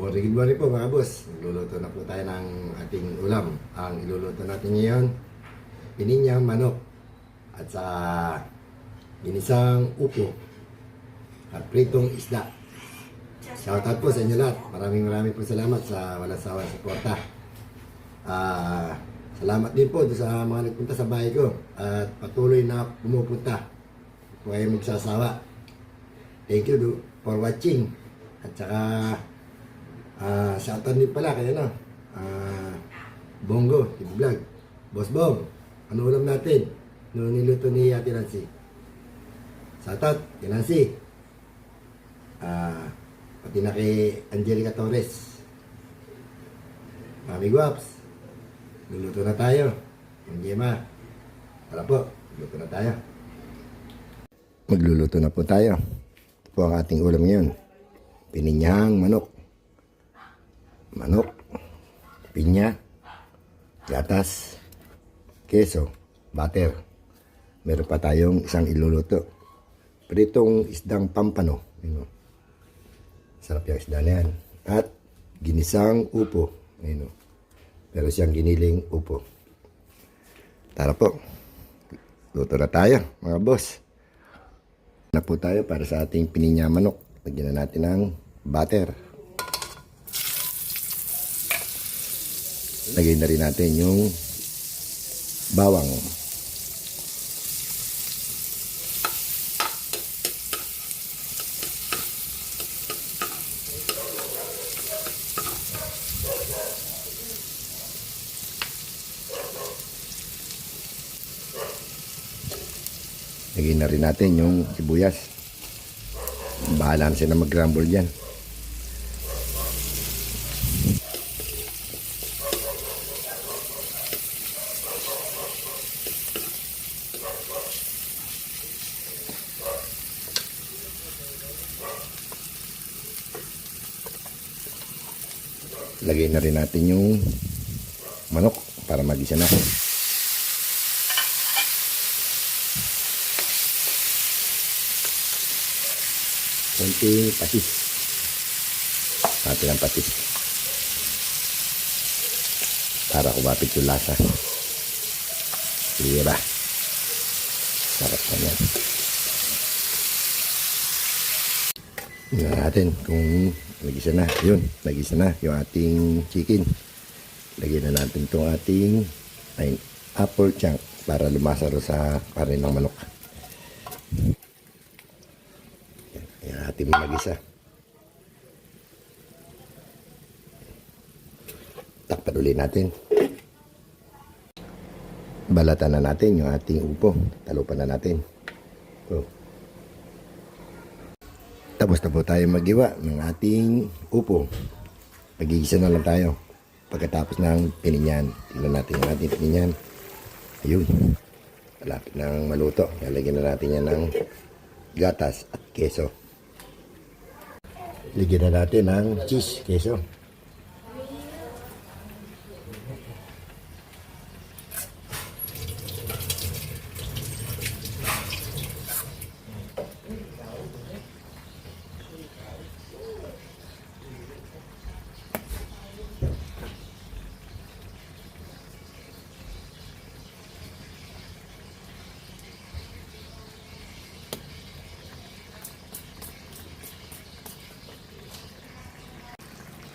Good morning po mga boss. Luluto na po tayo ng ating ulam. Ang iluluto natin ngayon, pininyang manok at sa ginisang upo at pritong isda. Shoutout po sa inyo lahat. Maraming po salamat sa walang sawang suporta. Salamat din po sa mga nagpunta sa bahay ko at patuloy na pumupunta. Kung kayo magsasawa. Thank you for watching. At saka shoutout din pala kay Bongo, TV Vlog. Boss Bong, ano ulam natin? Noong niluto ni Ate Nancy. Shoutout kay Nancy. Pati na kay Angelica Torres. Mami Guaps, luluto na tayo. Gemma, tara po, luluto na tayo. Magluluto na po tayo. Ito po ang ating ulam ngayon. Pininyang manok. Manok, pinya, gatas, keso, butter. Meron pa tayong isang iluluto. Pritong isdang pampano. Sarap yung isda na yan. At ginisang upo. Pero siyang giniling upo. Tara po. Luto na tayo mga boss. Na po tayo para sa ating pininya manok. Lagyan na natin ng butter. Lagay na rin natin yung bawang. Lagay na rin natin yung sibuyas. Bahala na siya na mag-crumble dyan. Lagay na rin natin yung manok para magisa na. Konting patis. Natin ang patis. Para kumapit yung lasa. Diba? Sarap na yan. Tingnan natin kung nagisa na. Yun, nagisa na yung ating chicken. Lagyan na natin itong ating apple chunk para lumasaro sa parin ng manok. Yan ating nagisa. Takpan ulit natin. Balatan na natin yung ating upo. Talupan na natin. Tapos na po tayo magiwa ng ating upo. Magigisa na lang tayo. Pagkatapos ng pininyan. Tingnan natin yung ating pininyan. Ayun. Malapit nang maluto. Lalagyan na natin yan ng gatas at keso. Lagyan na natin ng cheese, keso.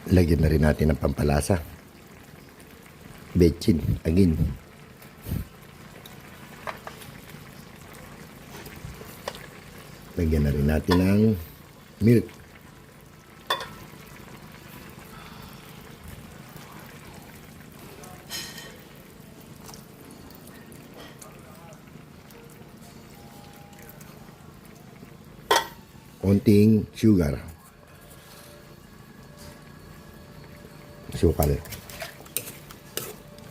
Lagyan na rin natin ng pampalasa. Bechin, agin. Lagyan na rin natin ng milk. Konting sugar. Sukal.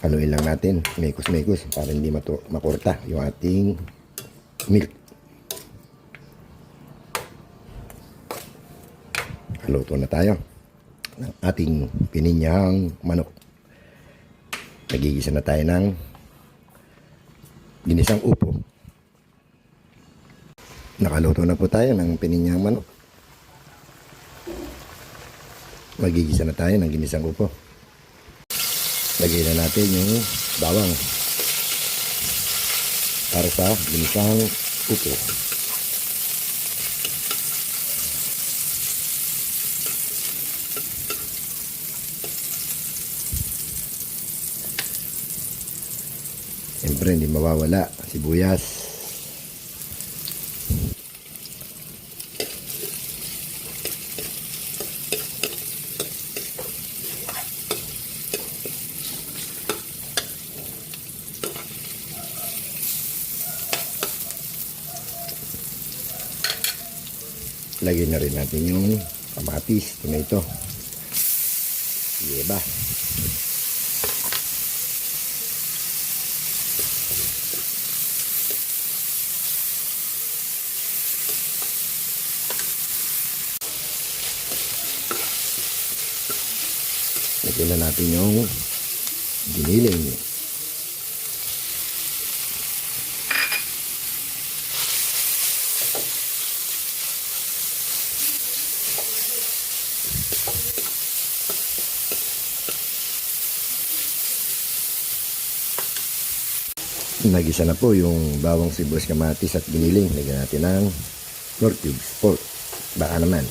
Haluin lang natin, mekos-mekos para hindi makurta yung ating milk. Luto na tayo ng ating pininyang manok. Nagigisa na tayo ng ginisang upo. Nakaluto na po tayo ng pininyang manok. Magigisa na tayo ng ginisang upo. Lagyan na natin yung bawang para sa ginisang upo. Siyempre hindi mawawala sibuyas. Lagyan na rin natin yung kamatis, tomato, yeba. Lagyan na natin yung giniling. Nagisa na po yung bawang sibuyas, kamatis at giniling. Lagyan natin ng pork cubes. Pork. Baka naman.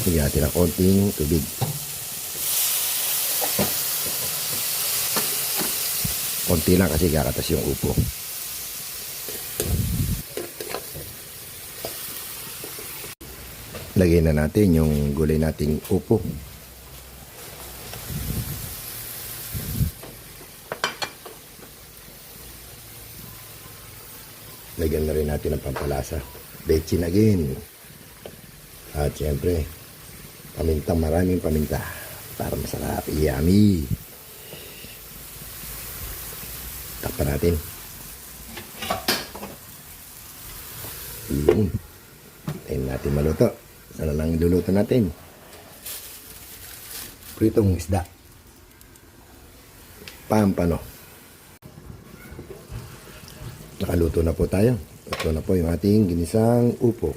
Lagyan natin ng konting tubig. Konti lang kasi kakatas yung upo. Lagyan na natin yung gulay nating upo. Lagyan na rin natin ng pampalasa. Bechin again. At syempre, paminta, maraming paminta. Para masarap. Yummy. Takpan natin. Yun. Tayo natin maluto. Sana lang iluluto natin. Pritong isda. Pampano. Nakaluto na po tayo. Ito na po yung ating ginisang upo.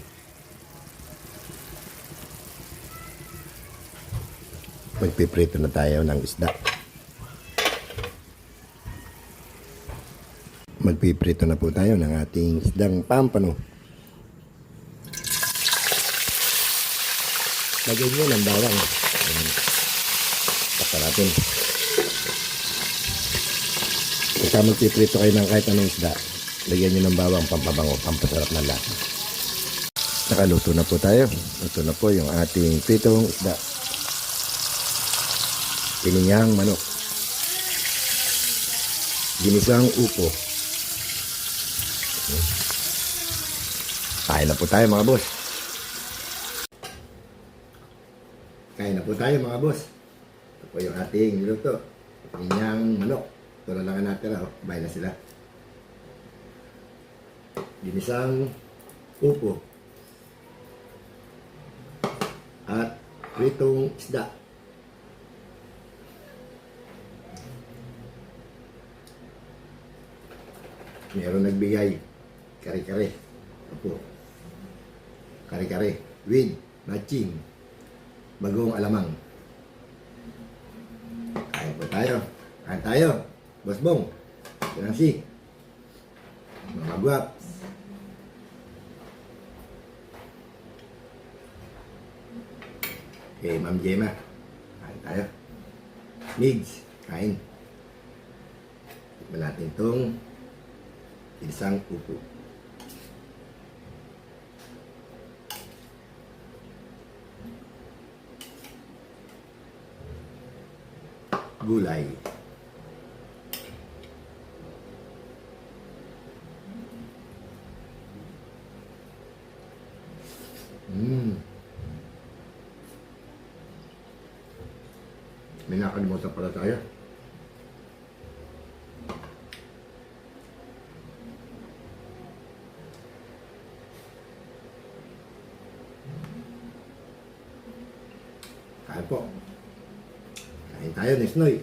Magpiprito na tayo ng isda. Magpiprito na po tayo ng ating isdang pampano. Lagyan nyo ng bawang. Takpan natin. Pagka magpiprito kayo ng kahit anong isda, lagyan nyo ng bawang, pampabango, pampasarap na lasa. Nakaluto na po tayo. Ito na po yung ating pritong isda. Pininyang manok. Ginisang upo. Kain na po tayo mga boss. Kain na po tayo mga boss. Ito po yung ating niluto. Pininyang manok. Ito na lang natin. Bahay na sila. Ginisang upo at pritong isda. Meron nagbigay kare-kare. Upo. Kare-kare with matching bagong alamang. Kain po tayo. Kain tayo. Boss Bong. Pinansi. Mga guwap. Okay, Ma'am Gemma. Kain tayo. Migs. Kain. Tikman natin itong isang upo. Gulay. May nakalimutan pala tayo. Kain po. Kain tayo, Nesnoy.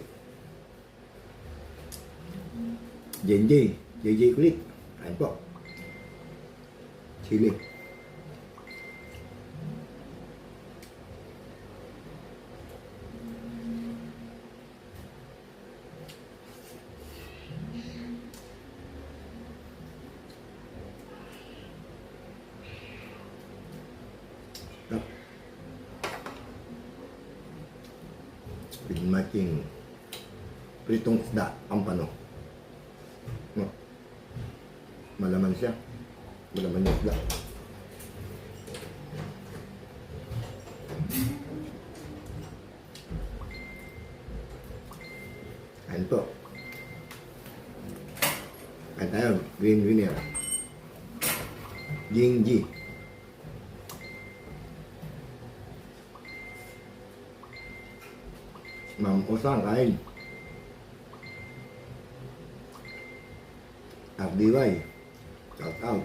JJ kulit. Kain po. Chili. matching pritong isda ang pano. No? Malaman siya. Malaman yung isda. Kain po. Kain tayo. Green winner. Jingji. Ma'am Osang kain. RDY. Shout out.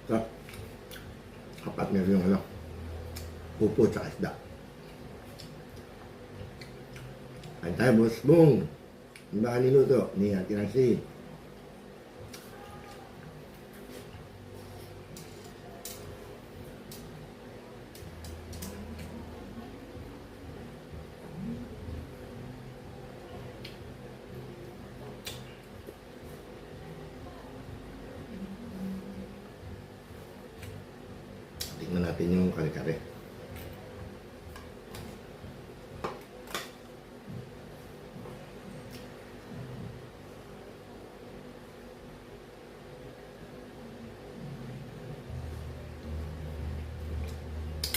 So, kapat meron yung pupo at isda. Kain tayo, Boss Bong. Ang baka niluto ni Ate Nancy. Tingnan natin yung kare-kare.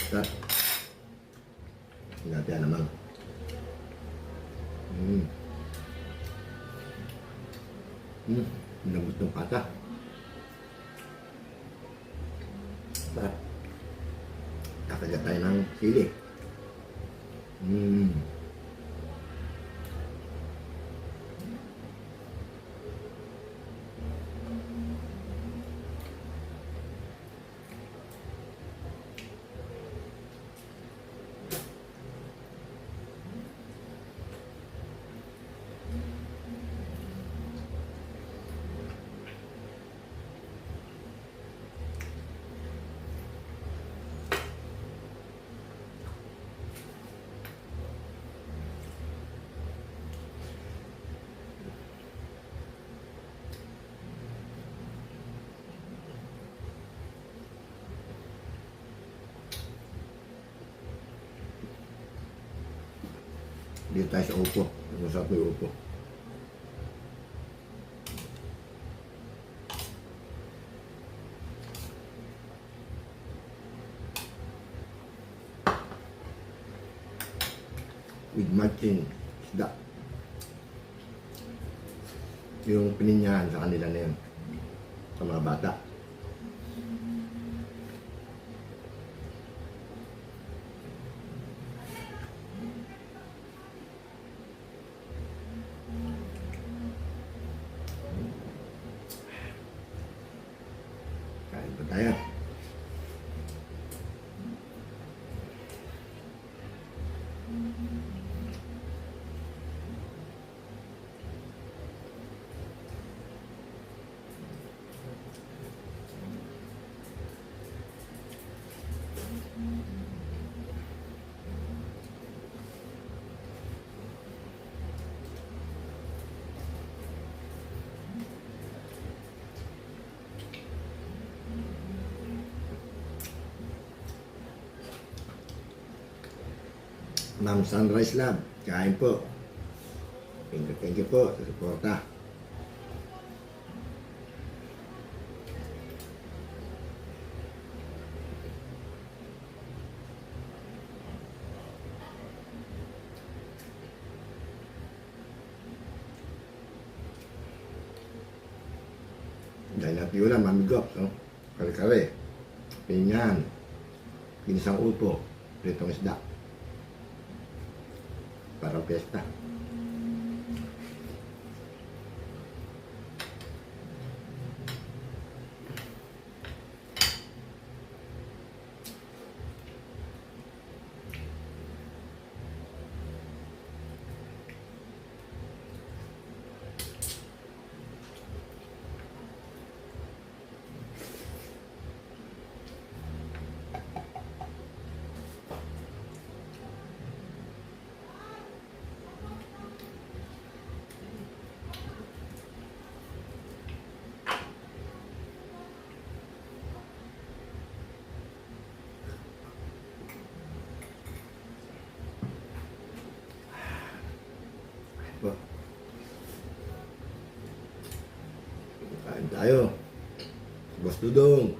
At natin naman. Nabot ng pata. At kakagat tayo ng sili. Dito tayo sa upo. Masarap yung upo. With matching isda. Yung pininyahan sa kanila na yun. Sa mga bata. Kain pa tayo. Ma'am Sunrise Lab, kain po. Thank you po sa suporta. Dahil natin ulam, mamigop, no? Kare-kare, pinyan, pinisang upo, pritong isda. Parang piyesta. tayo. Boss Dudong.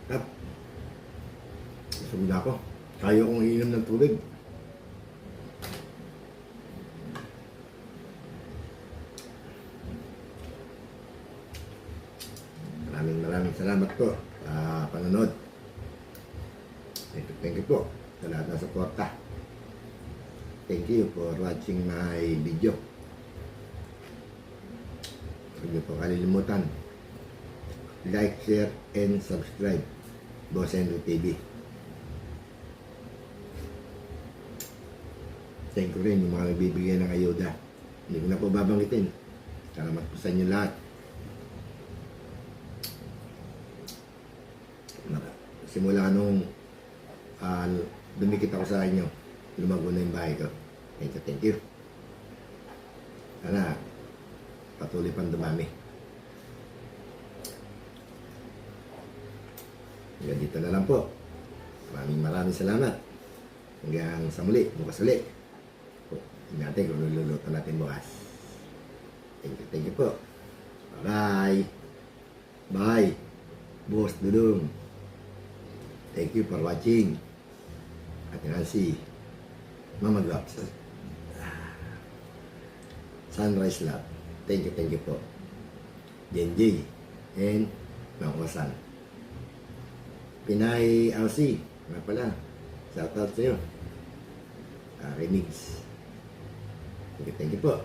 At, sabi na ako. Kaya kong iinom ng tubig. Maraming salamat po sa panonood. Thank you po sa lahat ng suporta. Thank you for watching my video. Huwag niyo po kalilimutan. Like, share, and subscribe. Boss Henry TV. Thank you rin yung mga nagbibigay ng ayuda. Hindi ko na po babanggitin. Salamat po sa inyo lahat. Simula nung dumikit ako sa inyo, lumago na yung bahay ko. Thank you. Sana patuloy pang dumami. Hanggang dito na lang po. Maraming salamat. Hanggang sa muli, bukas ulit. Tingnan natin kung luluto natin bukas. Thank you po. Bye. Bye. Boss Dudong. Thank you for watching. At Nancy, Mama Gloves, Sunrise Love. Thank you po. Genji and Makuasan. Pinay LC, nga pala. Shout out sa'yo. Remix. Thank you po.